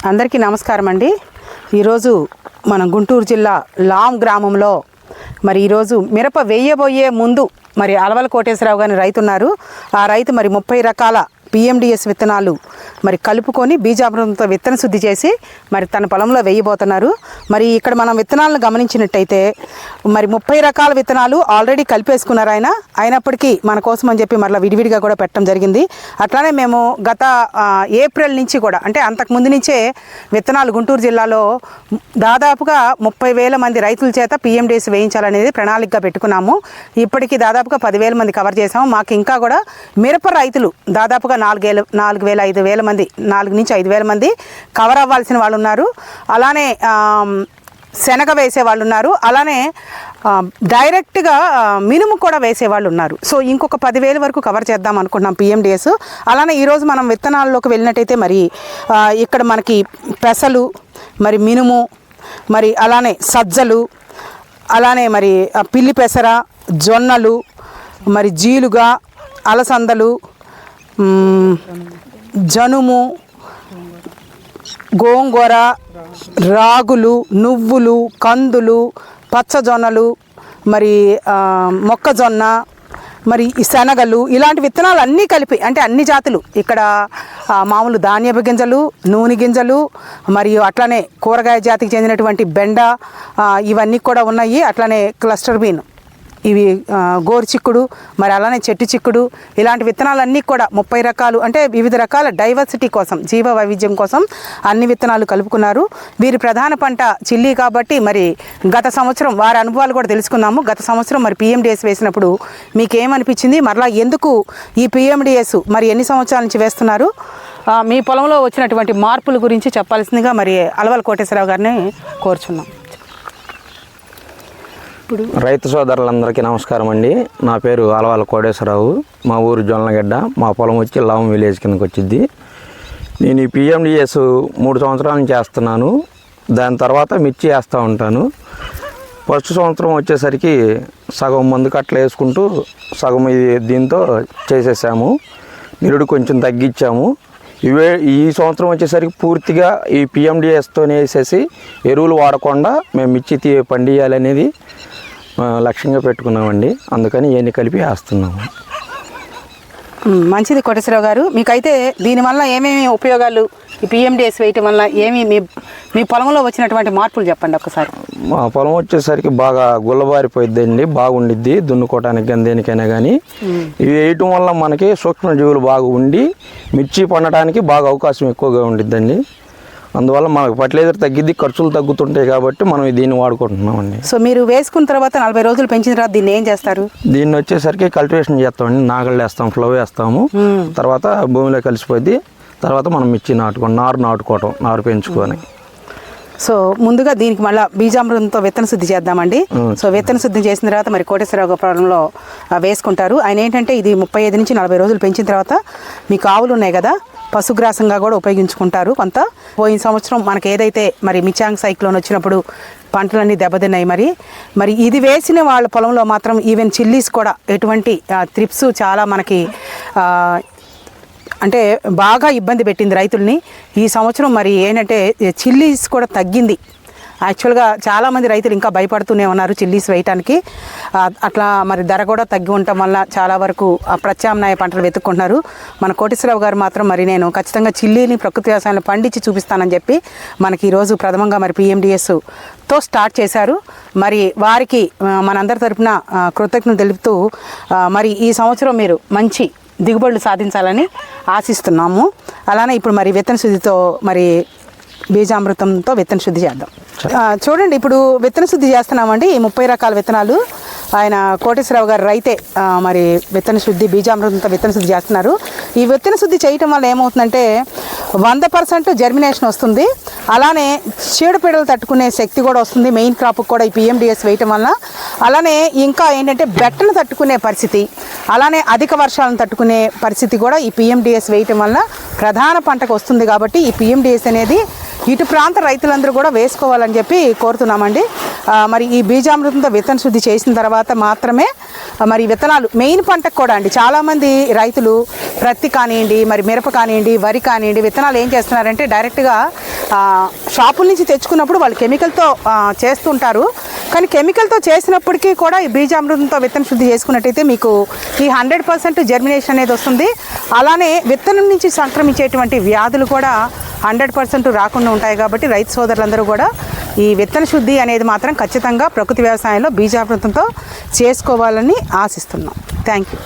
అందరికీ నమస్కారం అండి. ఈరోజు మన గుంటూరు జిల్లా లాం గ్రామంలో మరి ఈరోజు మిరప వేయబోయే ముందు మరి అలవల కోటేశ్వరరావు గారి రైతు ఉన్నారు. ఆ రైతు మరి 30 రకాల పిఎండిఎస్ విత్తనాలు మరి కలుపుకొని బీజామృతంతో విత్తన శుద్ధి చేసి మరి తన పొలంలో వేయబోతున్నారు. మరి ఇక్కడ మనం విత్తనాలను గమనించినట్టయితే మరి 30 రకాల విత్తనాలు ఆల్రెడీ కలిపేసుకున్నారు ఆయన. అయినప్పటికీ మన కోసం అని చెప్పి మరలా విడివిడిగా కూడా పెట్టడం జరిగింది. అట్లానే మేము గత ఏప్రిల్ నుంచి కూడా అంటే అంతకుముందు నుంచే విత్తనాలు గుంటూరు జిల్లాలో దాదాపుగా 30,000 మంది రైతుల చేత పిఎండిఎస్ వేయించాలనేది ప్రణాళికగా పెట్టుకున్నాము. ఇప్పటికీ దాదాపుగా 10,000 మంది కవర్ చేసాము. మాకు ఇంకా కూడా మిరప రైతులు దాదాపుగా 4,000-5,000 మంది 4 నుంచి 5,000 మంది కవర్ అవ్వాల్సిన వాళ్ళు ఉన్నారు. అలానే శనగ వేసే వాళ్ళు ఉన్నారు. అలానే డైరెక్ట్గా మినుము కూడా వేసేవాళ్ళు ఉన్నారు. సో ఇంకొక 10,000 వరకు కవర్ చేద్దాం అనుకుంటున్నాం పిఎండిఎస్. అలానే ఈరోజు మనం విత్తనాల్లోకి వెళ్ళినట్టయితే మరి ఇక్కడ మనకి పెసలు, మరి మినుము, మరి అలానే సజ్జలు, అలానే మరి పిల్లి పెసర, జొన్నలు, మరి జీలుగా, అలసందలు, జనుము, గోంగూర, రాగులు, నువ్వులు, కందులు, పచ్చజొన్నలు, మరి మొక్కజొన్న, మరి శనగలు, ఇలాంటి విత్తనాలు అన్నీ కలిపి అంటే అన్ని జాతులు ఇక్కడ మామూలు ధాన్యపు గింజలు, నూనె గింజలు, మరియు అట్లానే కూరగాయ జాతికి చెందినటువంటి బెండ ఇవన్నీ కూడా ఉన్నాయి. అట్లానే క్లస్టర్ బీన్, ఇవి గోరు చిక్కుడు, మరి అలానే చెట్టు చిక్కుడు, ఇలాంటి విత్తనాలన్నీ కూడా 30 రకాలు అంటే వివిధ రకాల డైవర్సిటీ కోసం, జీవ వైవిధ్యం కోసం అన్ని విత్తనాలు కలుపుకున్నారు. వీరి ప్రధాన పంట చిల్లీ కాబట్టి మరి గత సంవత్సరం వారి అనుభవాలు కూడా తెలుసుకున్నాము. గత సంవత్సరం మరి పిఎండిఎస్ వేసినప్పుడు మీకేమనిపించింది, మరలా ఎందుకు ఈ పిఎండిఎస్ మరి ఎన్ని సంవత్సరాల నుంచి వేస్తున్నారు, మీ పొలంలో వచ్చినటువంటి మార్పుల గురించి చెప్పాల్సిందిగా మరి అలవల కోటేశ్వరరావు గారిని కోరుచున్నాం. రైతు సోదరులందరికీ నమస్కారం అండి. నా పేరు అలవాల కోటేశ్వరరావు. మా ఊరు జొన్నగడ్డ. మా పొలం వచ్చి లావం విలేజ్ కిందకి వచ్చింది. నేను ఈ పిఎండిఎస్ 3 సంవత్సరాల నుంచి చేస్తున్నాను. దాని తర్వాత మిర్చి వేస్తూ ఉంటాను. ఫస్ట్ సంవత్సరం వచ్చేసరికి సగం మందు కట్టలు వేసుకుంటూ సగం దీంతో చేసేసాము. నిరుడు కొంచెం తగ్గించాము. ఈ సంవత్సరం వచ్చేసరికి పూర్తిగా ఈ పిఎండిఎస్తోనే వేసేసి ఎరువులు వాడకుండా మేము మిర్చి పండియాలనేది లక్ష్యంగా పెట్టుకున్నామండి. అందుకని ఇవన్నీ కలిపి వేస్తున్నాము. మంచిది కోటేశ్వరరావు గారు. మీకైతే దీనివల్ల ఏమేమి ఉపయోగాలు, ఈ పిఎండిఎస్ వేయటం వల్ల ఏమి మీ పొలంలో వచ్చినటువంటి మార్పులు చెప్పండి ఒకసారి. మా పొలం వచ్చేసరికి బాగా గుల్లబారిపోయిద్దండి, బాగుండిద్ది దున్నుకోవటానికి కానీ దేనికైనా కానీ. ఇవి వేయటం వల్ల మనకి సూక్ష్మజీవులు బాగా ఉండి మిర్చి పండటానికి బాగా అవకాశం ఎక్కువగా ఉండిద్దండి. అందువల్ల మనకు ఫర్టిలైజర్ తగ్గిద్ది, ఖర్చులు తగ్గుతుంటాయి కాబట్టి మనం దీన్ని వాడుకుంటున్నామండి. సో మీరు వేసుకున్న తర్వాత 40 రోజులు పెంచిన తర్వాత దీన్ని ఏం చేస్తారు? దీన్ని వచ్చేసరికి కల్టివేషన్ చేస్తామండి. నాగళ్ళు వేస్తాం, ఫ్లో వేస్తాము. తర్వాత భూమిలో కలిసిపోద్ది. తర్వాత మనం మిర్చి నాటుకోవటం, నారు పెంచుకొని. సో ముందుగా దీనికి మళ్ళీ బీజామృతంతో విత్తన శుద్ధి చేద్దామండి. సో విత్తన శుద్ధి చేసిన తర్వాత మరి కోటేశ్వరరావు పొలంలో వేసుకుంటారు. ఆయన ఏంటంటే ఇది 35 నుంచి 40 రోజులు పెంచిన తర్వాత మీకు ఆవులు ఉన్నాయి కదా, పశుగ్రాసంగా కూడా ఉపయోగించుకుంటారు కొంత. పోయిన సంవత్సరం మనకి ఏదైతే మరి మిచాంగ్ సైక్లోన్ వచ్చినప్పుడు పంటలన్నీ దెబ్బతిన్నాయి. మరి ఇది వేసిన వాళ్ళ పొలంలో మాత్రం ఈవెన్ చిల్లీస్ కూడా ఎటువంటి త్రిప్స్ చాలా మనకి అంటే బాగా ఇబ్బంది పెట్టింది రైతుల్ని. ఈ సంవత్సరం మరి ఏంటంటే చిల్లీస్ కూడా తగ్గింది. యాక్చువల్గా చాలామంది రైతులు ఇంకా భయపడుతూనే ఉన్నారు చిల్లీస్ వేయటానికి. అట్లా మరి ధర కూడా తగ్గి ఉండటం వల్ల చాలా వరకు ప్రత్యామ్నాయ పంటలు వెతుక్కుంటున్నారు. మన కోటేశ్వరరావు గారు మాత్రం మరి నేను ఖచ్చితంగా చిల్లీని ప్రకృతి వ్యవసాయంలో పండించి చూపిస్తానని చెప్పి మనకి ఈరోజు ప్రథమంగా మరి పిఎండిఎస్తో స్టార్ట్ చేశారు. మరి వారికి మనందరి తరపున కృతజ్ఞతలు తెలుపుతూ మరి ఈ సంవత్సరం మీరు మంచి దిగుబడులు సాధించాలని ఆశిస్తున్నాము. అలానే ఇప్పుడు మరి విత్తన శుద్ధితో మరి బీజామృతంతో విత్తన శుద్ధి చేద్దాం. చూడండి, ఇప్పుడు విత్తన శుద్ధి చేస్తున్నామండి. ఈ 30 రకాల విత్తనాలు ఆయన కోటేశ్వరరావు గారు రైతే మరి విత్తన శుద్ధి బీజామృతంతో విత్తన శుద్ధి చేస్తున్నారు. ఈ విత్తన శుద్ధి చేయటం వల్ల ఏమవుతుందంటే 100% జర్మినేషన్ వస్తుంది. అలానే చీడపీడలు తట్టుకునే శక్తి కూడా వస్తుంది మెయిన్ క్రాప్కి కూడా ఈ పిఎండిఎస్ వేయటం వల్ల. అలానే ఇంకా ఏంటంటే బెట్టను తట్టుకునే పరిస్థితి, అలానే అధిక వర్షాలను తట్టుకునే పరిస్థితి కూడా ఈ పిఎండిఎస్ వేయటం వల్ల ప్రధాన పంటకు వస్తుంది. కాబట్టి ఈ పిఎండిఎస్ అనేది ఇటు ప్రాంత రైతులందరూ కూడా వేసుకోవాలని చెప్పి కోరుతున్నామండి. మరి ఈ బీజామృతంతో విత్తన శుద్ధి చేసిన తర్వాత మాత్రమే మరి విత్తనాలు మెయిన్ పంటకు కూడా అండి చాలామంది రైతులు ప్రత్తి కానివ్వండి, మరి మిరప కానివ్వండి, వరి కానివ్వండి విత్తనాలు ఏం చేస్తున్నారంటే డైరెక్ట్గా షాపుల నుంచి తెచ్చుకున్నప్పుడు వాళ్ళు కెమికల్తో చేస్తుంటారు. కానీ కెమికల్తో చేసినప్పటికీ కూడా ఈ బీజామృతంతో విత్తన శుద్ధి చేసుకున్నట్టయితే మీకు ఈ 100% జర్మినేషన్ అనేది వస్తుంది. అలానే విత్తనం నుంచి సంక్రమించేటువంటి వ్యాధులు కూడా 100% రాకుండా ఉంటాయి. కాబట్టి రైతు సోదరులందరూ కూడా ఈ విత్తన శుద్ధి అనేది మాత్రం ఖచ్చితంగా ప్రకృతి వ్యవసాయంలో బీజామృతంతో చేసుకోవాలని ఆశిస్తున్నాం. Thank you.